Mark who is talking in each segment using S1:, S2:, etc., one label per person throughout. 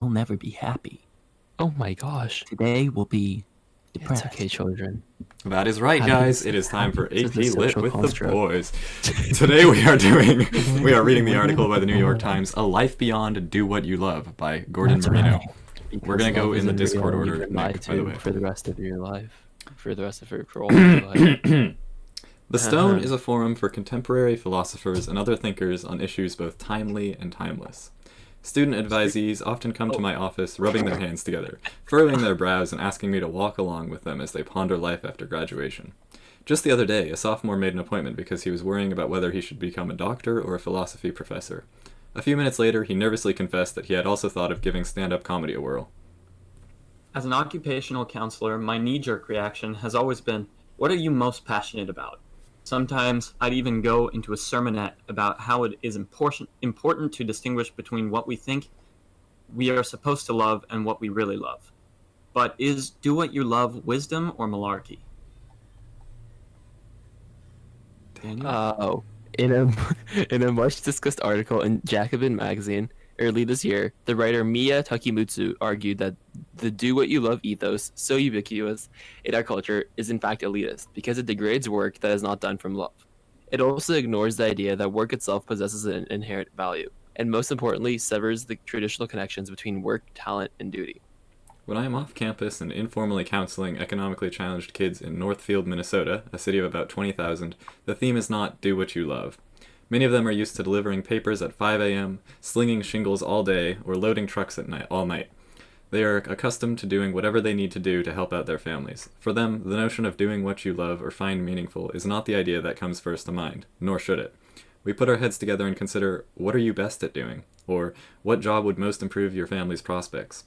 S1: we'll never be happy.
S2: Oh my gosh.
S1: Today will be
S2: It's okay,
S1: depressed.
S2: children.
S3: That is right, guys. It is time for
S2: Happiness is a
S3: AP Lit
S2: social
S3: with the
S2: construct.
S3: boys. Today we are reading the article by the New York Times, "A Life Beyond Do What You Love" by Gordon
S1: That's
S3: Marino.
S1: right.
S3: We're
S2: Because
S3: gonna go
S2: love
S3: in the
S2: isn't real
S3: Discord
S2: and you
S3: order,
S2: can lie
S3: Nick, by the
S2: to
S3: way.
S2: for the rest of your life. For all of your life.
S3: The Stone is a forum for contemporary philosophers and other thinkers on issues both timely and timeless. Student advisees often come to my office rubbing their hands together, furrowing their brows, and asking me to walk along with them as they ponder life after graduation. Just the other day, a sophomore made an appointment because he was worrying about whether he should become a doctor or a philosophy professor. A few minutes later, he nervously confessed that he had also thought of giving stand-up comedy a whirl.
S4: As an occupational counselor, my knee-jerk reaction has always been, what are you most passionate about? Sometimes I'd even go into a sermonette about how it is important to distinguish between what we think we are supposed to love and what we really love. But is do what you love wisdom or malarkey? Daniel?
S2: Oh, in a in a much discussed article in Jacobin magazine early this year, the writer Miya Takemutsu argued that the "do what you love" ethos, so ubiquitous in our culture, is in fact elitist because it degrades work that is not done from love. It also ignores the idea that work itself possesses an inherent value, and most importantly, severs the traditional connections between work, talent, and duty.
S3: When I am off campus and informally counseling economically challenged kids in Northfield, Minnesota, a city of about 20,000, the theme is not "do what you love." Many of them are used to delivering papers at 5 a.m., slinging shingles all day, or loading trucks at night all night. They are accustomed to doing whatever they need to do to help out their families. For them, the notion of doing what you love or find meaningful is not the idea that comes first to mind, nor should it. We put our heads together and consider, what are you best at doing? Or, what job would most improve your family's prospects?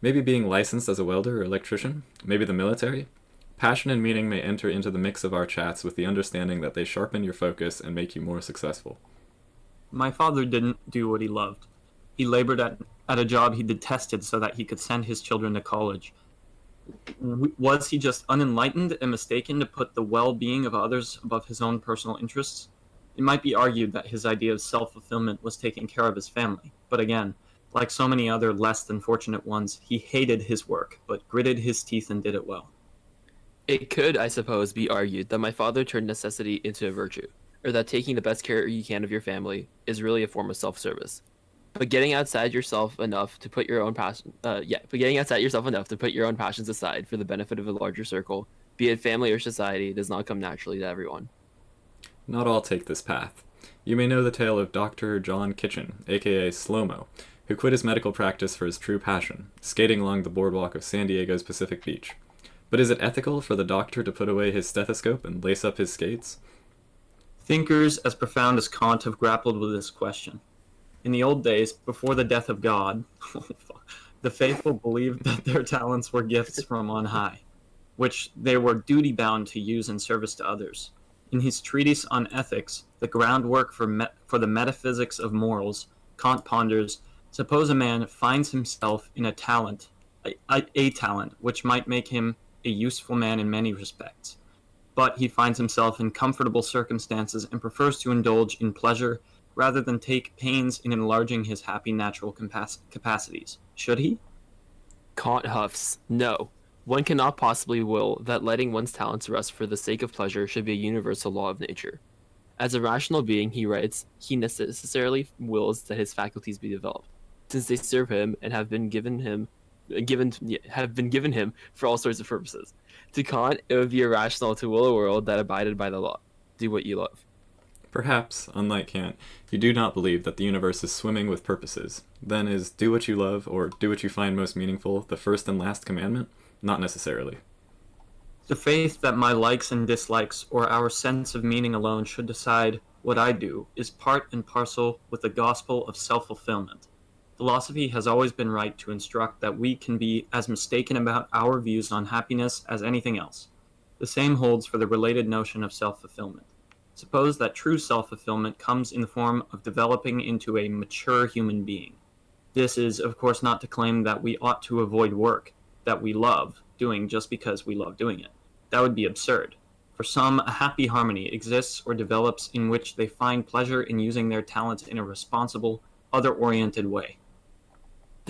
S3: Maybe being licensed as a welder or electrician? Maybe the military? Passion and meaning may enter into the mix of our chats with the understanding that they sharpen your focus and make you more successful.
S4: My father didn't do what he loved. He labored at a job he detested so that he could send his children to college. Was he just unenlightened and mistaken to put the well-being of others above his own personal interests? It might be argued that his idea of self-fulfillment was taking care of his family, but again, like so many other less than fortunate ones, he hated his work, but gritted his teeth and did it well.
S2: It could, I suppose, be argued that my father turned necessity into a virtue, or that taking the best care you can of your family is really a form of self-service. But getting outside yourself enough to put your own getting outside yourself enough to put your own passions aside for the benefit of a larger circle, be it family or society, does not come naturally to everyone.
S3: Not all take this path. You may know the tale of Dr. John Kitchen, aka Slow-Mo, who quit his medical practice for his true passion, skating along the boardwalk of San Diego's Pacific Beach. But is it ethical for the doctor to put away his stethoscope and lace up his skates?
S4: Thinkers as profound as Kant have grappled with this question. In the old days, before the death of God, the faithful believed that their talents were gifts from on high, which they were duty bound to use in service to others. In his treatise on ethics, the groundwork for the metaphysics of morals, Kant ponders, suppose a man finds himself in a talent, a talent, which might make him a useful man in many respects. But he finds himself in comfortable circumstances and prefers to indulge in pleasure rather than take pains in enlarging his happy natural capacities. Should he?
S2: Kant huffs, no. One cannot possibly will that letting one's talents rest for the sake of pleasure should be a universal law of nature. As a rational being, he writes, he necessarily wills that his faculties be developed, since they serve him and have been given him for all sorts of purposes. To Kant, it would be irrational to will a world that abided by the law. Do what you love.
S3: Perhaps, unlike Kant, you do not believe that the universe is swimming with purposes. Then is "do what you love" or "do what you find most meaningful" the first and last commandment? Not necessarily.
S4: The faith that my likes and dislikes or our sense of meaning alone should decide what I do is part and parcel with the gospel of self-fulfillment. Philosophy has always been right to instruct that we can be as mistaken about our views on happiness as anything else. The same holds for the related notion of self-fulfillment. Suppose that true self-fulfillment comes in the form of developing into a mature human being. This is, of course, not to claim that we ought to avoid work that we love doing just because we love doing it. That would be absurd. For some, a happy harmony exists or develops in which they find pleasure in using their talents in a responsible, other-oriented way.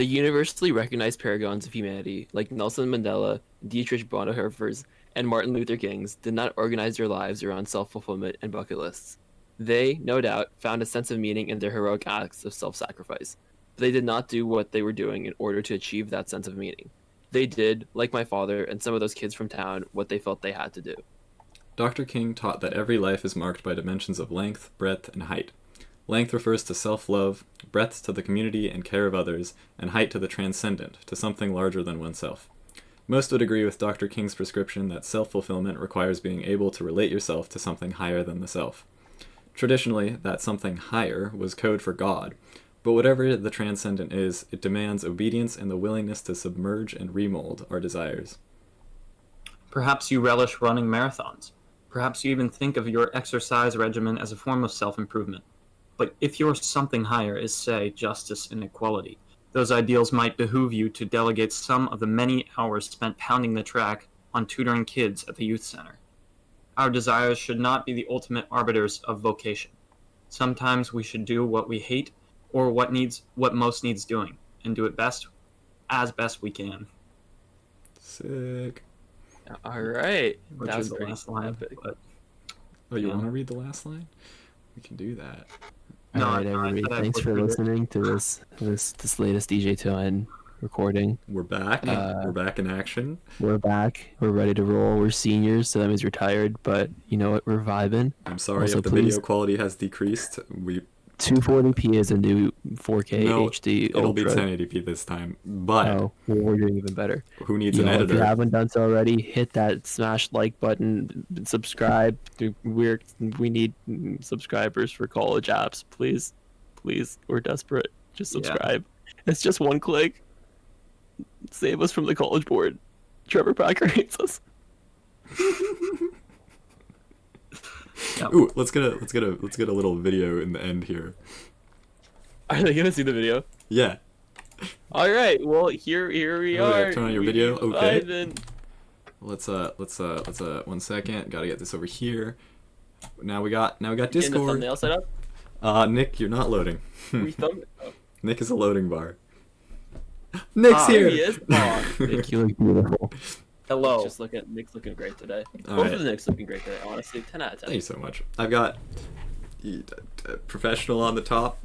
S2: The universally recognized paragons of humanity, like Nelson Mandela, Dietrich Bonhoeffer, and Martin Luther King's, did not organize their lives around self-fulfillment and bucket lists. They, no doubt, found a sense of meaning in their heroic acts of self-sacrifice. But they did not do what they were doing in order to achieve that sense of meaning. They did, like my father and some of those kids from town, what they felt they had to do.
S3: Dr. King taught that every life is marked by dimensions of length, breadth, and height. Length refers to self-love, breadth to the community and care of others, and height to the transcendent, to something larger than oneself. Most would agree with Dr. King's prescription that self-fulfillment requires being able to relate yourself to something higher than the self. Traditionally, that something higher was code for God, but whatever the transcendent is, it demands obedience and the willingness to submerge and remold our desires.
S4: Perhaps you relish running marathons. Perhaps you even think of your exercise regimen as a form of self-improvement. But if your something higher is, say, justice and equality, those ideals might behoove you to delegate some of the many hours spent pounding the track on tutoring kids at the youth center. Our desires should not be the ultimate arbiters of vocation. Sometimes we should do what we hate or what most needs doing, and do it as best we can.
S3: Sick.
S2: All right.
S4: Which is the last line. But,
S3: Oh, you
S4: yeah.
S3: want to read the last line? We can do that.
S4: No,
S1: All right,
S4: I
S1: everybody.
S4: thought I
S1: Thanks
S4: would
S1: for
S4: read it.
S1: listening to this latest DJ Tone recording.
S3: We're back. We're back in action.
S1: We're back. We're ready to roll. We're seniors, so that means we're tired, but you know what? We're vibing.
S3: I'm sorry
S1: Also,
S3: if the
S1: please-
S3: video quality has decreased.
S1: 240p is a new 4K
S3: No,
S1: HD.
S3: it'll be
S1: Ultra.
S3: 1080p this time. But
S1: Oh, well, we're doing even better.
S3: who needs
S1: You
S3: an
S1: know, if you
S3: editor?
S1: haven't done so already, hit that smash like button, subscribe. We need subscribers for college apps, please. We're desperate. Just
S4: Yeah.
S1: subscribe. It's just one click. Save us from the college board. Trevor Packer hates us.
S3: Ooh, let's get a little video in the end here.
S2: Are they gonna see the video?
S3: Yeah.
S2: All right. Well, here we
S3: Oh, yeah,
S2: are.
S3: turn on your
S2: We
S3: video? Okay.
S2: vibing.
S3: Let's 1 second. Gotta get this over here. Now we got
S2: In the
S3: Discord.
S2: thumbnail setup.
S3: Nick, you're not loading.
S2: We thumb. Oh.
S3: Nick is a loading bar. Nick's
S2: There
S3: here.
S2: he is. Aw,
S1: Nick, you look beautiful.
S4: Hello.
S2: Just look at Nick's looking great today.
S3: All
S2: Both
S3: right.
S2: of the Nick's looking great today. Honestly, 10 out of 10.
S3: Thank you so much. I've got professional on the top,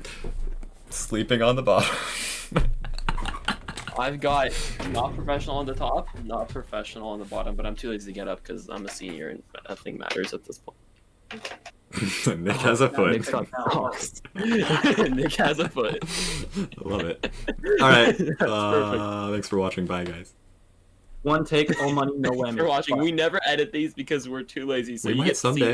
S3: sleeping on the bottom.
S2: I've got not professional on the top, not professional on the bottom, but I'm too lazy to get up because I'm a senior and nothing matters at this point.
S3: Nick has a foot.
S2: Nick's got Nick has a foot.
S3: I love it. All right.
S2: That's
S3: Thanks for watching. Bye, guys.
S4: One take, all money, no
S2: Thanks
S4: whammy.
S2: for watching. We never edit these because we're too lazy. So
S3: We
S2: you
S3: might
S2: get to see
S3: someday.